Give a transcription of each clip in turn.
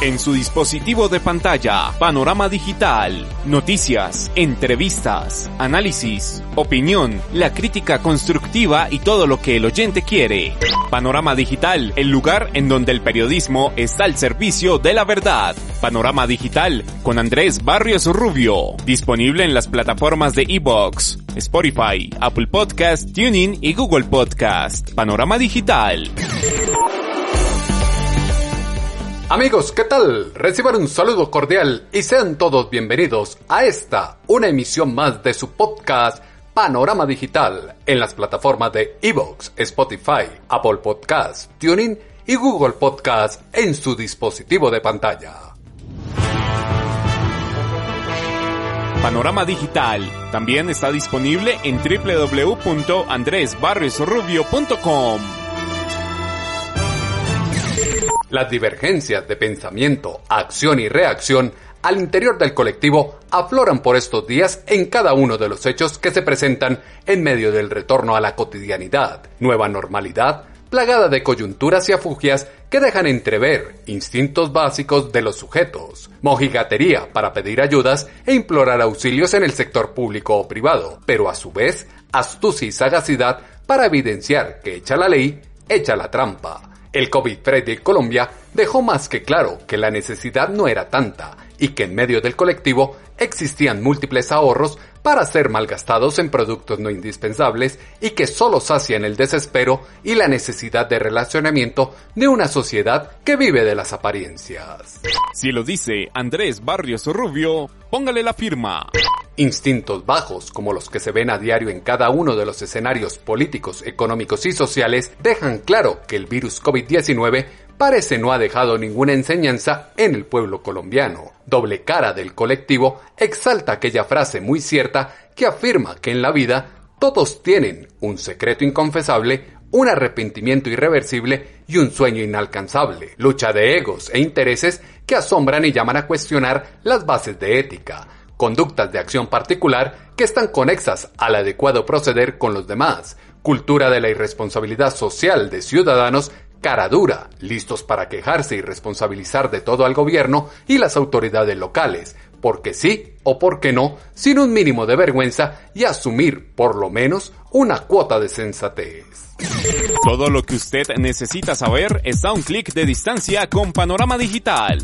En su dispositivo de pantalla, Panorama Digital. Noticias, entrevistas, análisis, opinión, la crítica constructiva y todo lo que el oyente quiere. Panorama Digital, el lugar en donde el periodismo está al servicio de la verdad. Panorama Digital con Andrés Barrios Rubio. Disponible en las plataformas de iVoox, Spotify, Apple Podcast, TuneIn y Google Podcast. Panorama Digital. Amigos, ¿qué tal? Reciban un saludo cordial y sean todos bienvenidos a una emisión más de su podcast Panorama Digital en las plataformas de iVoox, Spotify, Apple Podcast, TuneIn y Google Podcast en su dispositivo de pantalla. Panorama Digital también está disponible en www.andresbarriosrubio.com. Las divergencias de pensamiento, acción y reacción al interior del colectivo afloran por estos días en cada uno de los hechos que se presentan en medio del retorno a la cotidianidad, nueva normalidad, plagada de coyunturas y afugias que dejan entrever instintos básicos de los sujetos, mojigatería para pedir ayudas e implorar auxilios en el sector público o privado, pero a su vez astucia y sagacidad para evidenciar que hecha la ley, hecha la trampa. El COVID-free de Colombia dejó más que claro que la necesidad no era tanta y que en medio del colectivo existían múltiples ahorros para ser malgastados en productos no indispensables y que solo sacian el desespero y la necesidad de relacionamiento de una sociedad que vive de las apariencias. Si lo dice Andrés Barrios Rubio, póngale la firma. Instintos bajos, como los que se ven a diario en cada uno de los escenarios políticos, económicos y sociales, dejan claro que el virus COVID-19 parece no ha dejado ninguna enseñanza en el pueblo colombiano. Doble cara del colectivo exalta aquella frase muy cierta que afirma que en la vida todos tienen un secreto inconfesable, un arrepentimiento irreversible y un sueño inalcanzable. Lucha de egos e intereses que asombran y llaman a cuestionar las bases de ética. Conductas de acción particular que están conexas al adecuado proceder con los demás, cultura de la irresponsabilidad social de ciudadanos cara dura, listos para quejarse y responsabilizar de todo al gobierno y las autoridades locales, porque sí o porque no, sin un mínimo de vergüenza y asumir, por lo menos, una cuota de sensatez. Todo lo que usted necesita saber está a un clic de distancia con Panorama Digital.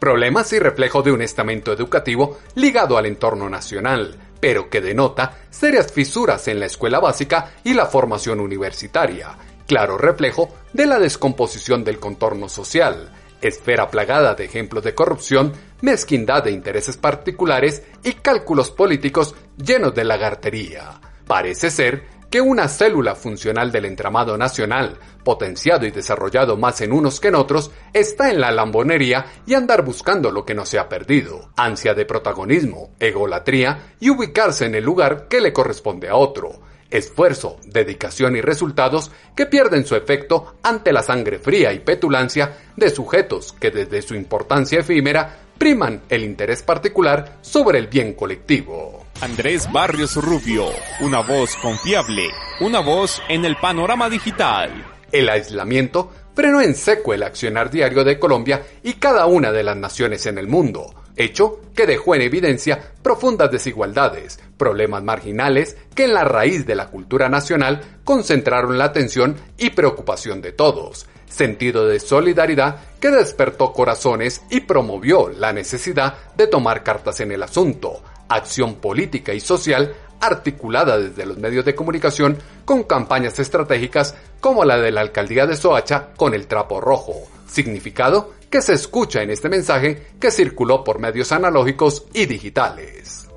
Problemas y reflejo de un estamento educativo ligado al entorno nacional, pero que denota serias fisuras en la escuela básica y la formación universitaria. Claro reflejo de la descomposición del contorno social, esfera plagada de ejemplos de corrupción, mezquindad de intereses particulares y cálculos políticos llenos de lagartería. Parece ser que una célula funcional del entramado nacional, potenciado y desarrollado más en unos que en otros, está en la lambonería y andar buscando lo que no se ha perdido, ansia de protagonismo, egolatría y ubicarse en el lugar que le corresponde a otro. Esfuerzo, dedicación y resultados que pierden su efecto ante la sangre fría y petulancia de sujetos que desde su importancia efímera priman el interés particular sobre el bien colectivo. Andrés Barrios Rubio, una voz confiable, una voz en el panorama digital. El aislamiento frenó en seco el accionar diario de Colombia y cada una de las naciones en el mundo, hecho que dejó en evidencia profundas desigualdades, problemas marginales que en la raíz de la cultura nacional concentraron la atención y preocupación de todos, sentido de solidaridad que despertó corazones y promovió la necesidad de tomar cartas en el asunto, acción política y social articulada desde los medios de comunicación con campañas estratégicas como la de la alcaldía de Soacha con el trapo rojo, significado que se escucha en este mensaje que circuló por medios analógicos y digitales.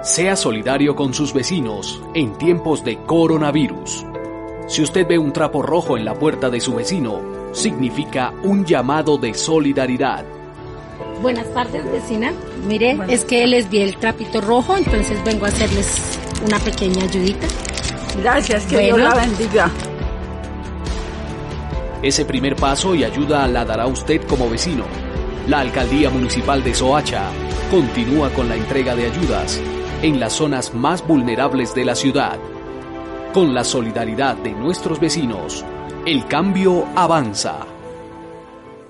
Sea solidario con sus vecinos en tiempos de coronavirus. Si usted ve un trapo rojo en la puerta de su vecino, significa un llamado de solidaridad. Buenas tardes, vecina. Mire, es que les vi el trapito rojo, entonces vengo a hacerles una pequeña ayudita. Gracias, que Dios la bendiga. Ese primer paso y ayuda la dará usted como vecino. La Alcaldía Municipal de Soacha continúa con la entrega de ayudas en las zonas más vulnerables de la ciudad. Con la solidaridad de nuestros vecinos, el cambio avanza.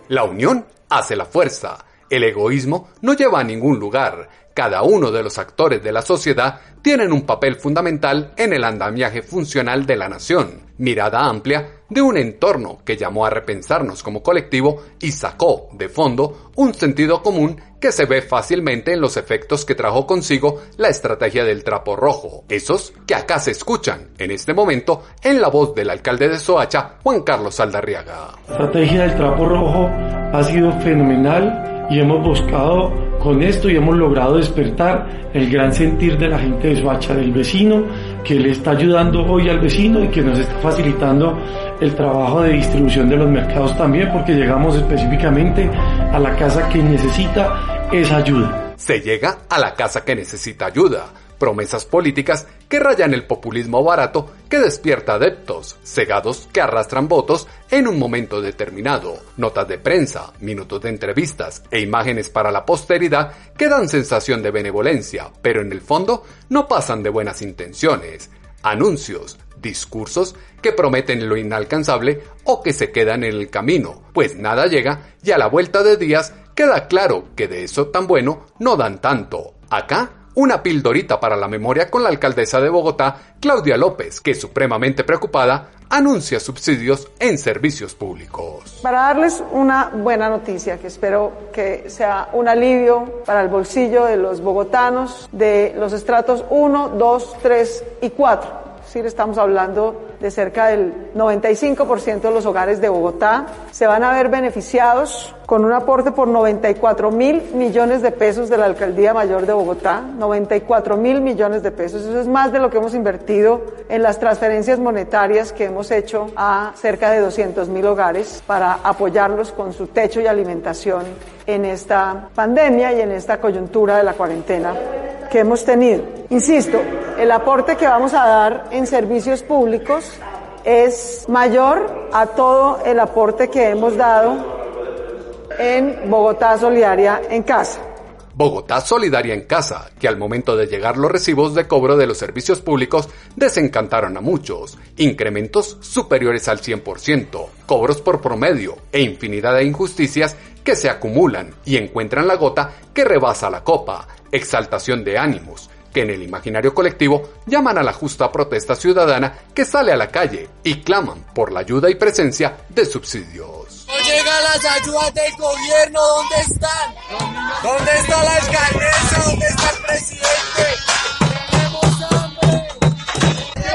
La unión hace la fuerza. El egoísmo no lleva a ningún lugar. Cada uno de los actores de la sociedad tienen un papel fundamental en el andamiaje funcional de la nación. Mirada amplia de un entorno que llamó a repensarnos como colectivo y sacó de fondo un sentido común que se ve fácilmente en los efectos que trajo consigo la estrategia del trapo rojo. Esos que acá se escuchan en este momento en la voz del alcalde de Soacha, Juan Carlos Saldarriaga. La estrategia del trapo rojo ha sido fenomenal y hemos buscado con esto y hemos logrado despertar el gran sentir de la gente de Soacha, del vecino que le está ayudando hoy al vecino y que nos está facilitando el trabajo de distribución de los mercados también, porque llegamos específicamente a la casa que necesita esa ayuda. Se llega a la casa que necesita ayuda. Promesas políticas que rayan el populismo barato que despierta adeptos, cegados que arrastran votos en un momento determinado, notas de prensa, minutos de entrevistas e imágenes para la posteridad que dan sensación de benevolencia, pero en el fondo no pasan de buenas intenciones, anuncios, discursos que prometen lo inalcanzable o que se quedan en el camino, pues nada llega y a la vuelta de días queda claro que de eso tan bueno no dan tanto. Acá, una pildorita para la memoria con la alcaldesa de Bogotá, Claudia López, que supremamente preocupada anuncia subsidios en servicios públicos. Para darles una buena noticia, que espero que sea un alivio para el bolsillo de los bogotanos de los estratos 1, 2, 3 y 4. Sí, estamos hablando de cerca del 95% de los hogares de Bogotá. Se van a ver beneficiados con un aporte por 94.000 millones de pesos de la Alcaldía Mayor de Bogotá. 94.000 millones de pesos. Eso es más de lo que hemos invertido en las transferencias monetarias que hemos hecho a cerca de 200.000 hogares para apoyarlos con su techo y alimentación en esta pandemia y en esta coyuntura de la cuarentena que hemos tenido. Insisto, el aporte que vamos a dar en servicios públicos es mayor a todo el aporte que hemos dado en Bogotá Solidaria en Casa. Bogotá Solidaria en Casa, que al momento de llegar los recibos de cobro de los servicios públicos desencantaron a muchos, incrementos superiores al 100%, cobros por promedio e infinidad de injusticias que se acumulan y encuentran la gota que rebasa la copa, exaltación de ánimos, que en el imaginario colectivo llaman a la justa protesta ciudadana que sale a la calle y claman por la ayuda y presencia de subsidios. No llegan las ayudas del gobierno, ¿dónde están? ¿Dónde está la alcaldesa? ¿Dónde está el presidente? ¡Tenemos hambre! ¡Que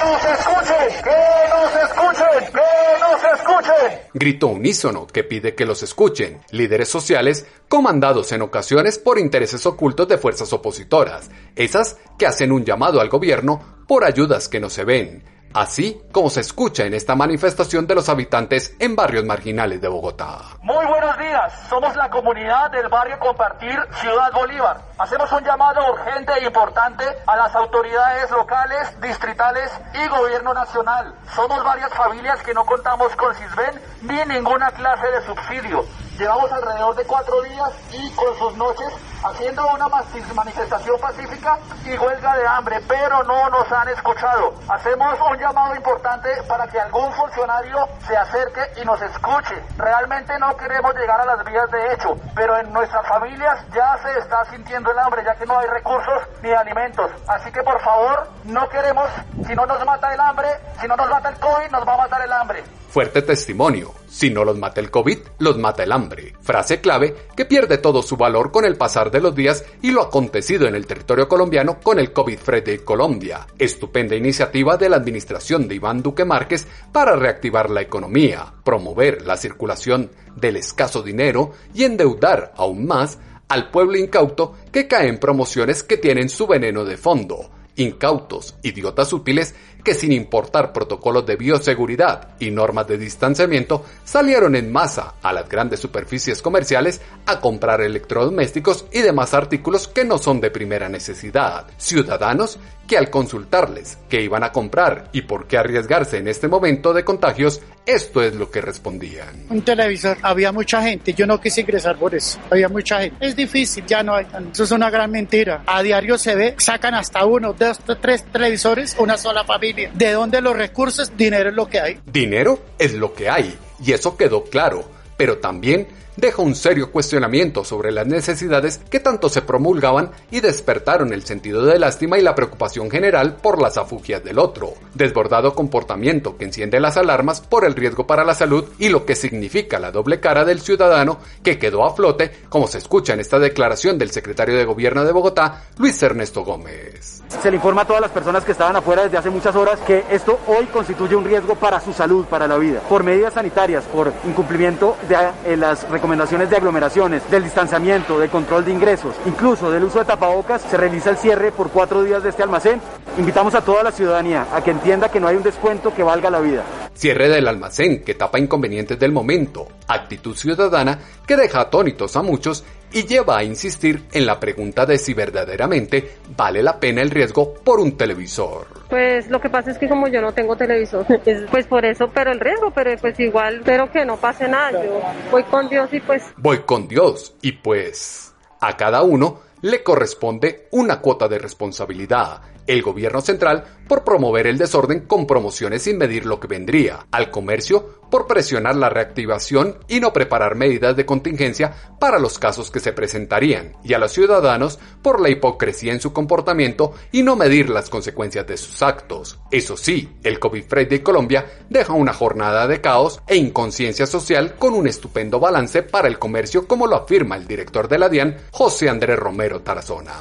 nos escuchen! ¡Que nos escuchen! ¡Que nos escuchen! Grito unísono que pide que los escuchen, líderes sociales comandados en ocasiones por intereses ocultos de fuerzas opositoras, esas que hacen un llamado al gobierno por ayudas que no se ven, así como se escucha en esta manifestación de los habitantes en barrios marginales de Bogotá. Muy buenos días, somos la comunidad del barrio Compartir Ciudad Bolívar. Hacemos un llamado urgente e importante a las autoridades locales, distritales y gobierno nacional. Somos varias familias que no contamos con Sisbén ni ninguna clase de subsidio. Llevamos alrededor de 4 días y con sus noches haciendo una manifestación pacífica y huelga de hambre, pero no nos han escuchado. Hacemos un llamado importante para que algún funcionario se acerque y nos escuche. Realmente no queremos llegar a las vías de hecho, pero en nuestras familias ya se está sintiendo el hambre, ya que no hay recursos ni alimentos. Así que por favor, no queremos, si no nos mata el hambre, si no nos mata el COVID, nos va a matar el hambre. Fuerte testimonio, si no los mata el COVID, los mata el hambre. Frase clave que pierde todo su valor con el pasar de los días y lo acontecido en el territorio colombiano con el COVID-Free Colombia. Estupenda iniciativa de la administración de Iván Duque Márquez para reactivar la economía, promover la circulación del escaso dinero y endeudar aún más al pueblo incauto que cae en promociones que tienen su veneno de fondo. Incautos, idiotas útiles que sin importar protocolos de bioseguridad y normas de distanciamiento salieron en masa a las grandes superficies comerciales a comprar electrodomésticos y demás artículos que no son de primera necesidad. Ciudadanos que al consultarles qué iban a comprar y por qué arriesgarse en este momento de contagios, esto es lo que respondían. Un televisor, había mucha gente, yo no quise ingresar por eso, había mucha gente. Es difícil, ya no hay, eso es una gran mentira. A diario se ve, sacan hasta 1, 2, 3 televisores, una sola familia. ¿De dónde los recursos? Dinero es lo que hay. Dinero es lo que hay. y eso quedó claro, pero también deja un serio cuestionamiento sobre las necesidades que tanto se promulgaban y despertaron el sentido de lástima y la preocupación general por las afugias del otro, desbordado comportamiento que enciende las alarmas por el riesgo para la salud y lo que significa la doble cara del ciudadano que quedó a flote, como se escucha en esta declaración del secretario de Gobierno de Bogotá, Luis Ernesto Gómez. Se le informa a todas las personas que estaban afuera desde hace muchas horas que esto hoy constituye un riesgo para su salud, para la vida, por medidas sanitarias, por incumplimiento de las recomendaciones de aglomeraciones, del distanciamiento, de control de ingresos, incluso del uso de tapabocas. Se realiza el cierre por 4 días de este almacén. Invitamos a toda la ciudadanía a que entienda que no hay un descuento que valga la vida. Cierre del almacén que tapa inconvenientes del momento, actitud ciudadana que deja atónitos a muchos y lleva a insistir en la pregunta de si verdaderamente vale la pena el riesgo por un televisor. Pues lo que pasa es que como yo no tengo televisor, pues por eso, pero el riesgo, pero pues igual espero que no pase nada, yo voy con Dios y pues... Voy con Dios y pues a cada uno le corresponde una cuota de responsabilidad. El gobierno central por promover el desorden con promociones sin medir lo que vendría, al comercio por presionar la reactivación y no preparar medidas de contingencia para los casos que se presentarían, y a los ciudadanos por la hipocresía en su comportamiento y no medir las consecuencias de sus actos. Eso sí, el COVID Friday de Colombia deja una jornada de caos e inconsciencia social con un estupendo balance para el comercio, como lo afirma el director de la DIAN, José Andrés Romero Tarazona.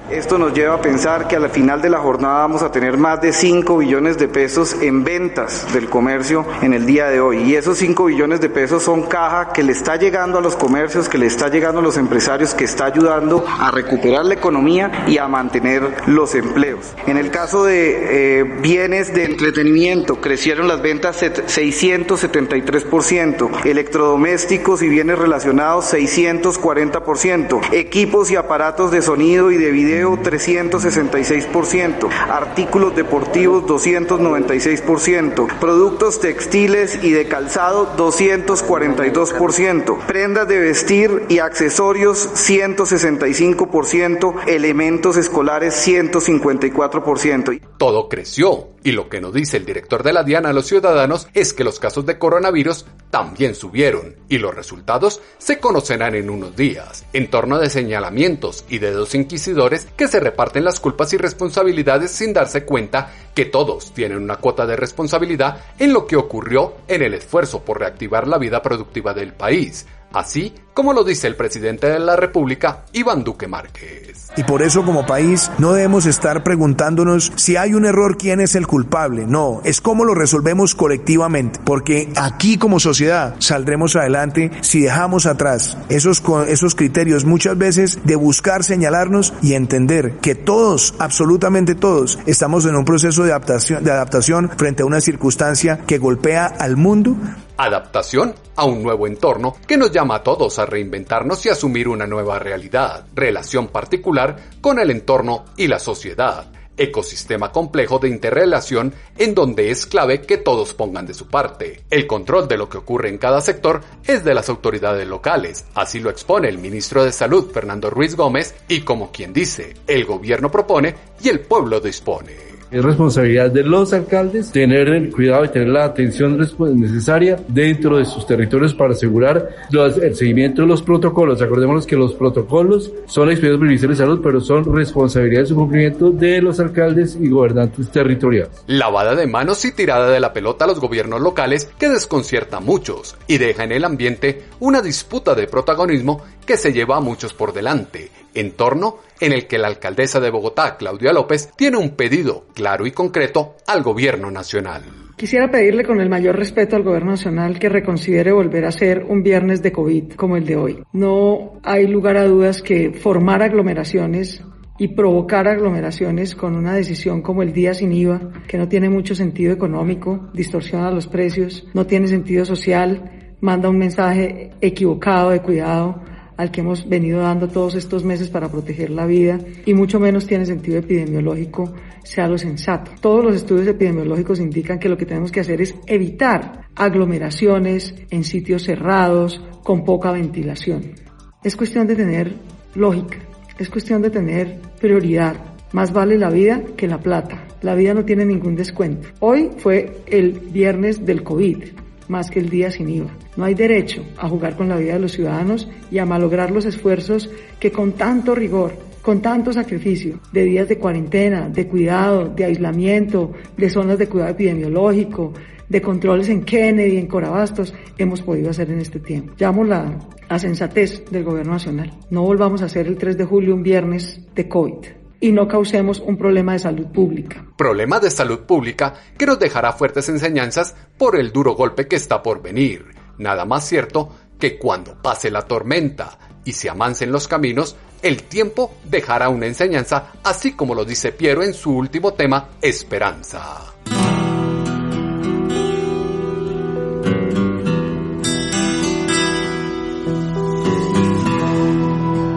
Esto nos lleva a pensar que a la final de la jornada vamos a tener más de 5 billones de pesos en ventas del comercio en el día de hoy. Y esos 5 billones de pesos son caja que le está llegando a los comercios, que le está llegando a los empresarios, que está ayudando a recuperar la economía y a mantener los empleos. En el caso de bienes de entretenimiento, crecieron las ventas 673%, electrodomésticos y bienes relacionados 640%, equipos y aparatos de sonido y de video 366%, artículos deportivos 296%, productos textiles y de calzado 242%, prendas de vestir y accesorios 165%, elementos escolares 154%. Todo creció, y lo que nos dice el director de la DIAN a los ciudadanos es que los casos de coronavirus también subieron, y los resultados se conocerán en unos días, en torno de señalamientos y dedos inquisidores que se reparten las culpas y responsabilidades sin darse cuenta que todos tienen una cuota de responsabilidad en lo que ocurrió en el esfuerzo por reactivar la vida productiva del país, así como lo dice el presidente de la República, Iván Duque Márquez. Y por eso como país no debemos estar preguntándonos si hay un error, quién es el culpable. No, es cómo lo resolvemos colectivamente, porque aquí como sociedad saldremos adelante si dejamos atrás esos criterios muchas veces de buscar señalarnos y entender que todos, absolutamente todos, estamos en un proceso de adaptación frente a una circunstancia que golpea al mundo. Adaptación a un nuevo entorno que nos llama a todos a reinventarnos y asumir una nueva realidad, relación particular con el entorno y la sociedad, ecosistema complejo de interrelación en donde es clave que todos pongan de su parte. El control de lo que ocurre en cada sector es de las autoridades locales, así lo expone el ministro de Salud, Fernando Ruiz Gómez, y como quien dice, el gobierno propone y el pueblo dispone. Es responsabilidad de los alcaldes tener el cuidado y tener la atención necesaria dentro de sus territorios para asegurar el seguimiento de los protocolos. Acordémonos que los protocolos son expedidos por el Ministerio de Salud, pero son responsabilidad de su cumplimiento de los alcaldes y gobernantes territoriales. Lavada de manos y tirada de la pelota a los gobiernos locales que desconcierta a muchos y deja en el ambiente una disputa de protagonismo que se lleva a muchos por delante, entorno en el que la alcaldesa de Bogotá, Claudia López, tiene un pedido claro y concreto al gobierno nacional. Quisiera pedirle con el mayor respeto al gobierno nacional que reconsidere volver a hacer un viernes de COVID como el de hoy. No hay lugar a dudas que formar aglomeraciones y provocar aglomeraciones con una decisión como el día sin IVA, que no tiene mucho sentido económico, distorsiona los precios, no tiene sentido social, manda un mensaje equivocado de cuidado al que hemos venido dando todos estos meses para proteger la vida, y mucho menos tiene sentido epidemiológico, sea lo sensato. Todos los estudios epidemiológicos indican que lo que tenemos que hacer es evitar aglomeraciones en sitios cerrados, con poca ventilación. Es cuestión de tener lógica, es cuestión de tener prioridad. Más vale la vida que la plata. La vida no tiene ningún descuento. Hoy fue el viernes del COVID. más que el día sin IVA. No hay derecho a jugar con la vida de los ciudadanos y a malograr los esfuerzos que con tanto rigor, con tanto sacrificio, de días de cuarentena, de cuidado, de aislamiento, de zonas de cuidado epidemiológico, de controles en Kennedy, en Corabastos, hemos podido hacer en este tiempo. Llamo la sensatez del Gobierno Nacional. No volvamos a hacer el 3 de julio un viernes de COVID y no causemos un problema de salud pública. Problema de salud pública que nos dejará fuertes enseñanzas por el duro golpe que está por venir. Nada más cierto que cuando pase la tormenta y se amancen los caminos, el tiempo dejará una enseñanza, así como lo dice Piero en su último tema, Esperanza.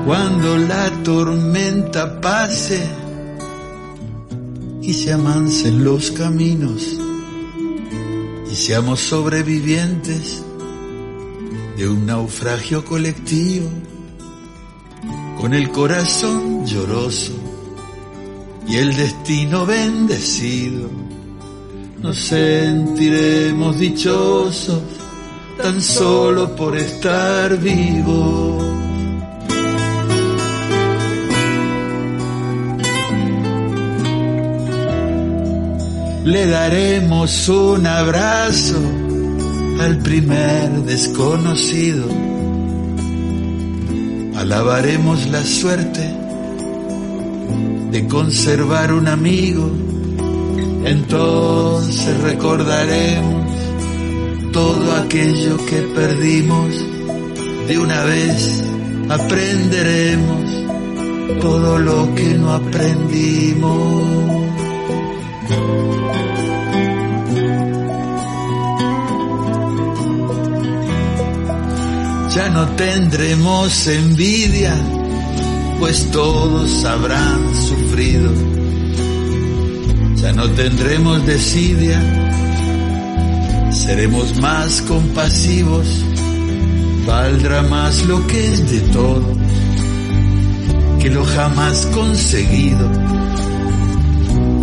Cuando la tormenta pase y se amancen los caminos y seamos sobrevivientes de un naufragio colectivo, con el corazón lloroso y el destino bendecido, nos sentiremos dichosos tan solo por estar vivos. Le daremos un abrazo al primer desconocido. Alabaremos la suerte de conservar un amigo. Entonces recordaremos todo aquello que perdimos. De una vez aprenderemos todo lo que no aprendimos. Ya no tendremos envidia, pues todos habrán sufrido. Ya no tendremos desidia, seremos más compasivos. Valdrá más lo que es de todos que lo jamás conseguido.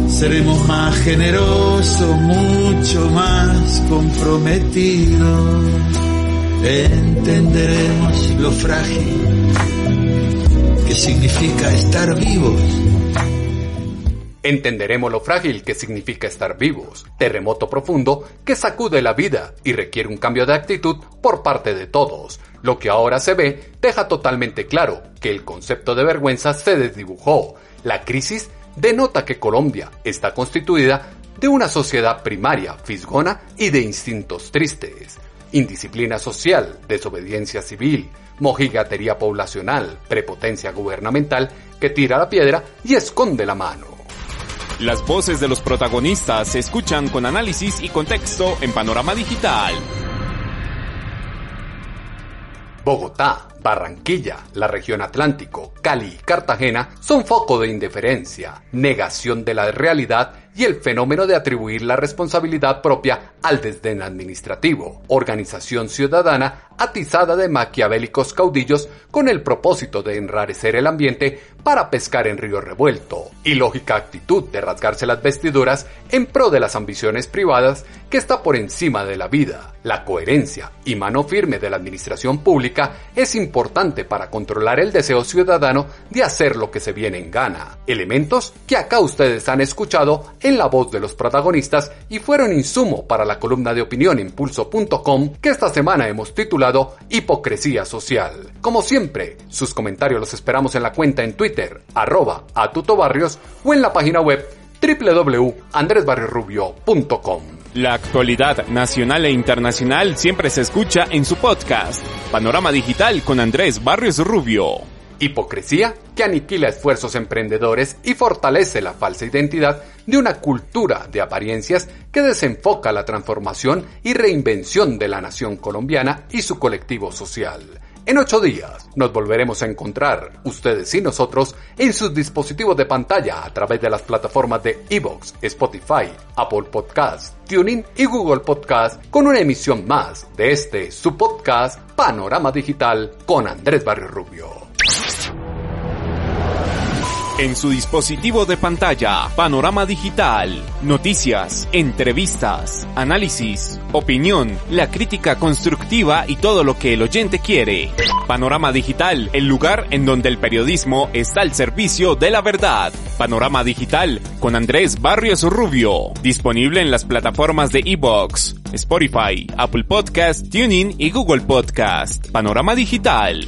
Seremos más generosos, mucho más comprometidos. Entenderemos lo frágil que significa estar vivos. Entenderemos lo frágil que significa estar vivos. Terremoto profundo que sacude la vida y requiere un cambio de actitud por parte de todos. Lo que ahora se ve deja totalmente claro que el concepto de vergüenza se desdibujó. La crisis denota que Colombia está constituida de una sociedad primaria, fisgona y de instintos tristes. Indisciplina social, desobediencia civil, mojigatería poblacional, prepotencia gubernamental que tira la piedra y esconde la mano. Las voces de los protagonistas se escuchan con análisis y contexto en Panorama Digital. Bogotá, Barranquilla, la región Atlántico, Cali y Cartagena son foco de indiferencia, negación de la realidad y el fenómeno de atribuir la responsabilidad propia al desdén administrativo, organización ciudadana atizada de maquiavélicos caudillos con el propósito de enrarecer el ambiente para pescar en río revuelto, y lógica actitud de rasgarse las vestiduras en pro de las ambiciones privadas que está por encima de la vida. La coherencia y mano firme de la administración pública es importante para controlar el deseo ciudadano de hacer lo que se viene en gana. Elementos que acá ustedes han escuchado en la voz de los protagonistas y fueron insumo para la columna de opinión en Pulso.com que esta semana hemos titulado Hipocresía Social. Como siempre, sus comentarios los esperamos en la cuenta en Twitter, @atutobarrios o en la página web www.andresbarriosrubio.com. La actualidad nacional e internacional siempre se escucha en su podcast, Panorama Digital con Andrés Barrios Rubio. Hipocresía que aniquila esfuerzos emprendedores y fortalece la falsa identidad de una cultura de apariencias que desenfoca la transformación y reinvención de la nación colombiana y su colectivo social. En 8 días nos volveremos a encontrar, ustedes y nosotros, en sus dispositivos de pantalla a través de las plataformas de iVoox, Spotify, Apple Podcast, TuneIn y Google Podcast con una emisión más de su podcast Panorama Digital con Andrés Barrios Rubio. En su dispositivo de pantalla, Panorama Digital. Noticias, entrevistas, análisis, opinión, la crítica constructiva y todo lo que el oyente quiere. Panorama Digital, el lugar en donde el periodismo está al servicio de la verdad. Panorama Digital con Andrés Barrios Rubio. Disponible en las plataformas de iVoox, Spotify, Apple Podcast, TuneIn y Google Podcast. Panorama Digital.